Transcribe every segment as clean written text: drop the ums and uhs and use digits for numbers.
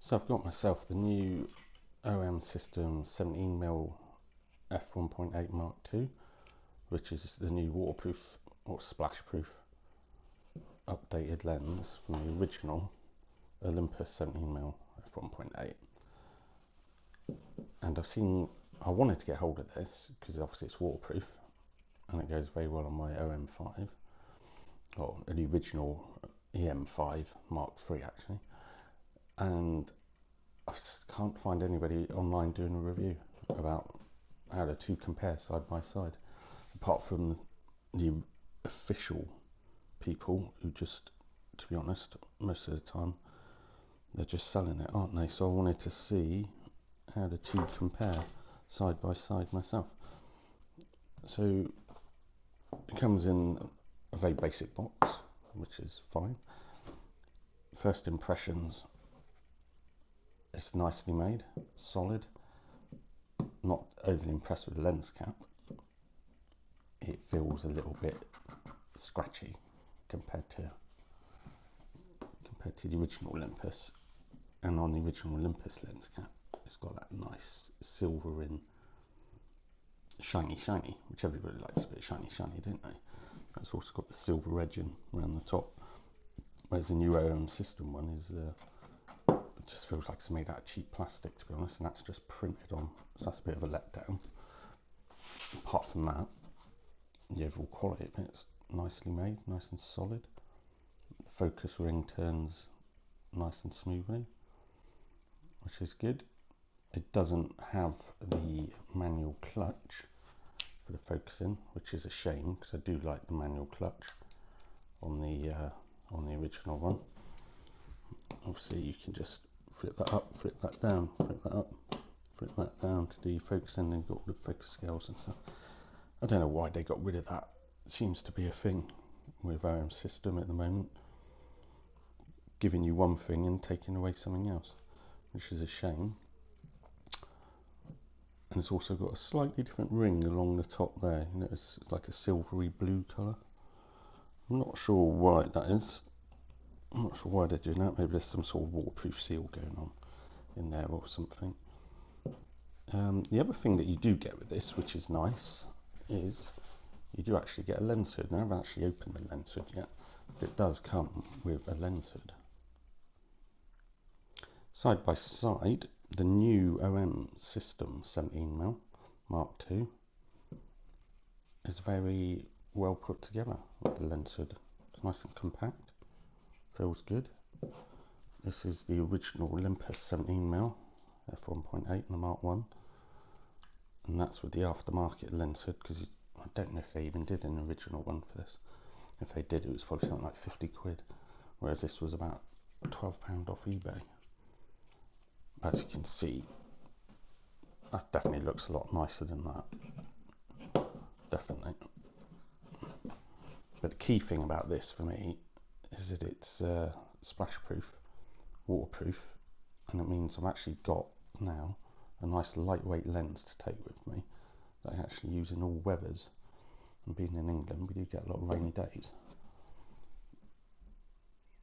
So I've got myself the new OM System 17mm f1.8 Mark II, which is the new waterproof or splash-proof updated lens from the original Olympus 17mm f1.8. And I wanted to get hold of this because obviously it's waterproof and it goes very well on my Em5, or the original Em5 Mark III actually. And I can't find anybody online doing a review about how the two compare side by side, apart from the official people who just, to be honest, most of the time they're just selling it, aren't they? So I wanted to see how the two compare side by side myself. So it comes in a very basic box, which is fine. First impressions, it's nicely made, solid. Not overly impressed with the lens cap. It feels a little bit scratchy compared to the original Olympus. And on the original Olympus lens cap, it's got that nice silver in shiny, which everybody likes a bit shiny, don't they? It's also got the silver edging around the top. Whereas the new OM System one is it just feels like it's made out of cheap plastic, to be honest, and that's just printed on, so that's a bit of a letdown. Apart from that, the overall quality of it's nicely made, nice and solid. The focus ring turns nice and smoothly, which is good. It doesn't have the manual clutch for the focusing, which is a shame because I do like the manual clutch on the original one. Obviously you can just flip that up, flip that down, flip that up, flip that down to do focusing, and got the focus scales and stuff. I don't know why they got rid of that. It seems to be a thing with OM System at the moment, giving you one thing and taking away something else, which is a shame. And it's also got a slightly different ring along the top there. You know, it's like a silvery blue colour. I'm not sure why that is. I'm not sure why they're doing that. Maybe there's some sort of waterproof seal going on in there or something. The other thing that you do get with this, which is nice, is you do actually get a lens hood. Now I haven't actually opened the lens hood yet, but it does come with a lens hood. Side by side, the new OM System 17mm Mark II is very well put together with the lens hood. It's nice and compact, feels good. This is the original Olympus 17mm f1.8 in the Mark I, and that's with the aftermarket lens hood, because I don't know if they even did an original one for this. If they did, it was probably something like 50 quid, whereas this was about £12 off eBay. As you can see, that definitely looks a lot nicer than that, definitely. But the key thing about this for me is that it's splash proof, waterproof, and it means I've actually got now a nice lightweight lens to take with me that I actually use in all weathers. And being in England, we do get a lot of rainy days.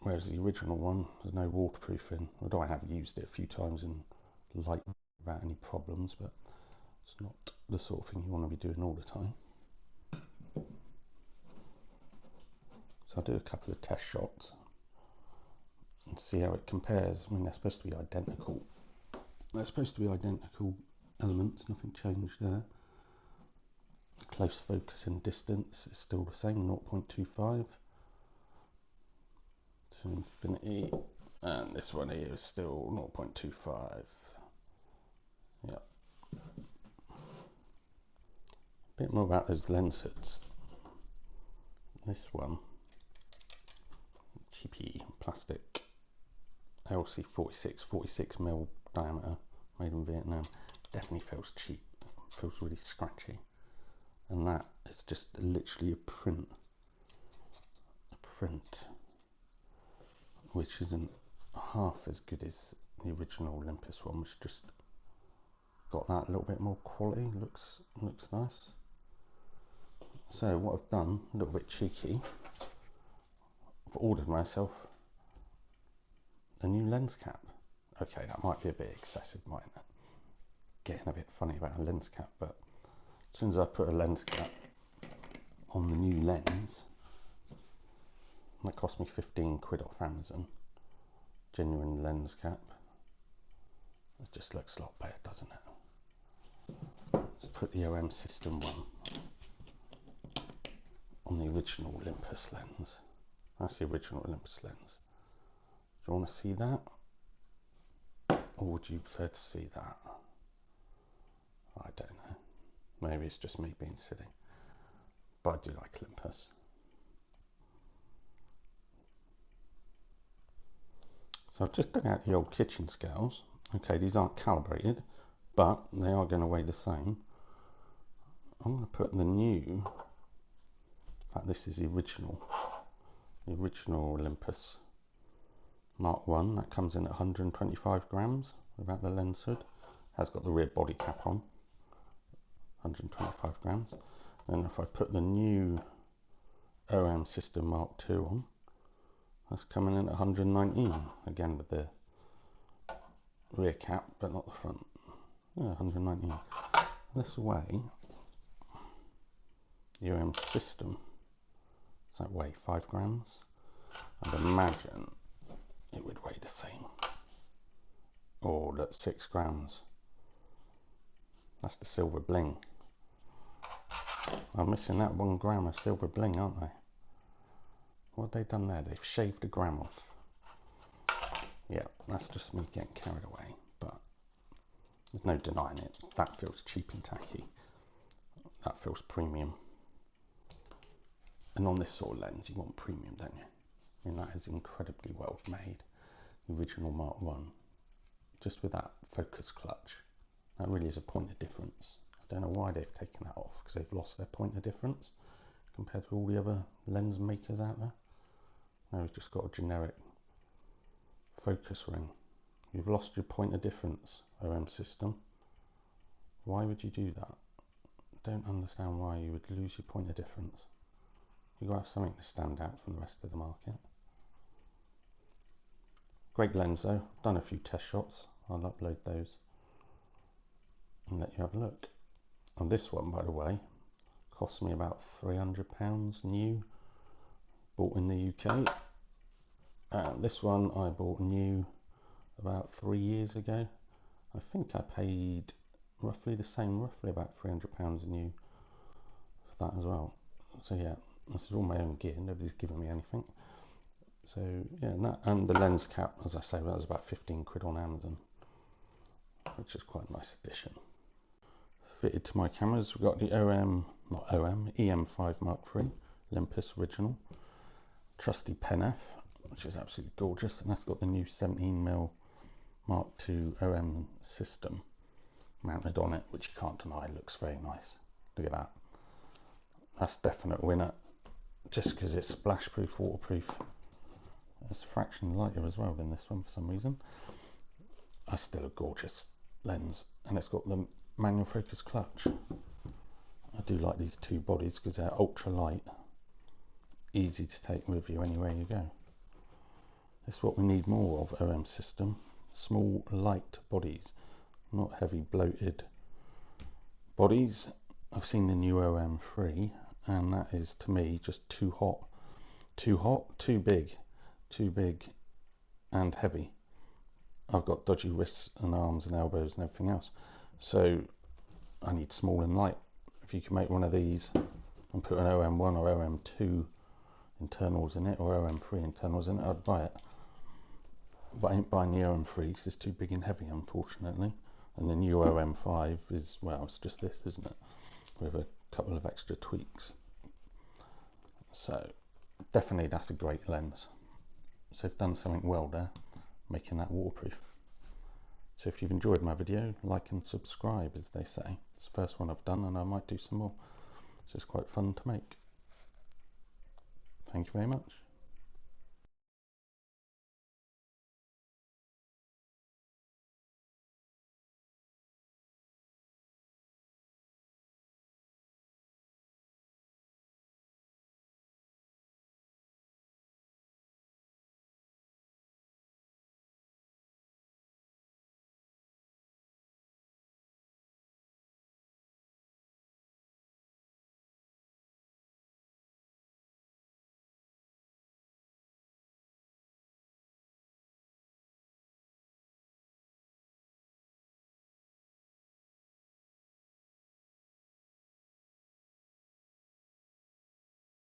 Whereas the original one, there's no waterproofing. Although I have used it a few times in light without any problems, but it's not the sort of thing you want to be doing all the time. So I'll do a couple of test shots and see how it compares. I mean, they're supposed to be identical. They're supposed to be identical elements, nothing changed there. Close focus and distance is still the same, 0.25 to infinity, and this one here is still 0.25. Yep. A bit more about those lens hoods. This one, cheapy plastic LC 46mm diameter, made in Vietnam. Definitely feels cheap, feels really scratchy. And that is just literally a print, which isn't half as good as the original Olympus one, which just got that little bit more quality. Looks nice. So what I've done, a little bit cheeky, I've ordered myself a new lens cap, Okay, that might be a bit excessive, mightn't it? Getting a bit funny about a lens cap, but as soon as I put a lens cap on the new lens, that cost me 15 quid off Amazon, genuine lens cap. It just looks a lot better, doesn't it? Let's put the OM system one on the original Olympus lens. That's the original Olympus lens. Do you want to see that? Or would you prefer to see that? I don't know. Maybe it's just me being silly. But I do like Olympus. So I've just dug out the old kitchen scales. Okay, these aren't calibrated, but they are going to weigh the same. I'm going to put the new, in fact this is the original Olympus Mark I. That comes in at 125 grams without the lens hood. Has got the rear body cap on, 125 grams. Then if I put the new OM System Mark II on, that's coming in at 119, again with the rear cap but not the front. Yeah, 119. Let's weigh the OM System. Does that weigh 5 grams? I'd imagine it would weigh the same. Or at 6 grams. That's the silver bling. I'm missing that 1 gram of silver bling, aren't they? What have they done there? They've shaved a gram off. Yeah, that's just me getting carried away, but there's no denying it. That feels cheap and tacky. That feels premium. And on this sort of lens, you want premium, don't you? I mean, that is incredibly well made. The original Mark I. Just with that focus clutch. That really is a point of difference. I don't know why they've taken that off, because they've lost their point of difference compared to all the other lens makers out there. Now we've just got a generic focus ring. You've lost your point of difference, OM System. Why would you do that? Don't understand why you would lose your point of difference. You've got to have something to stand out from the rest of the market. Great lens though. I've done a few test shots. I'll upload those and let you have a look. And this one, by the way, cost me about £300 new, bought in the UK. And this one I bought new about 3 years ago. I think I paid roughly the same, roughly about £300 new for that as well. So yeah, this is all my own gear, nobody's given me anything. So yeah, and the lens cap, as I say, that was about 15 quid on Amazon, which is quite a nice addition. Fitted to my cameras, we've got the Em5 Mark III, Olympus original, trusty Pen F, which is absolutely gorgeous, and that's got the new 17mm Mark II OM system mounted on it, which you can't deny looks very nice. Look at that. That's definite winner, just because it's splash proof, waterproof. It's a fraction lighter as well than this one for some reason. That's still a gorgeous lens, and it's got the manual focus clutch. I do like these two bodies because they're ultra light, easy to take with you anywhere you go. It's what we need more of, OM System. Small light bodies, not heavy bloated bodies. I've seen the new OM3 and that is to me just too hot, too big and heavy. I've got dodgy wrists and arms and elbows and everything else, so I need small and light. If you can make one of these and put an OM1 or OM2 internals in it, or OM3 internals in it, I'd buy it. But I ain't buying the OM3 because it's too big and heavy, unfortunately. And the new OM5 is, well, it's just this, isn't it? With a couple of extra tweaks. So definitely that's a great lens. So they've done something well there, making that waterproof. So if you've enjoyed my video, like and subscribe, as they say. It's the first one I've done and I might do some more. So it's quite fun to make. Thank you very much.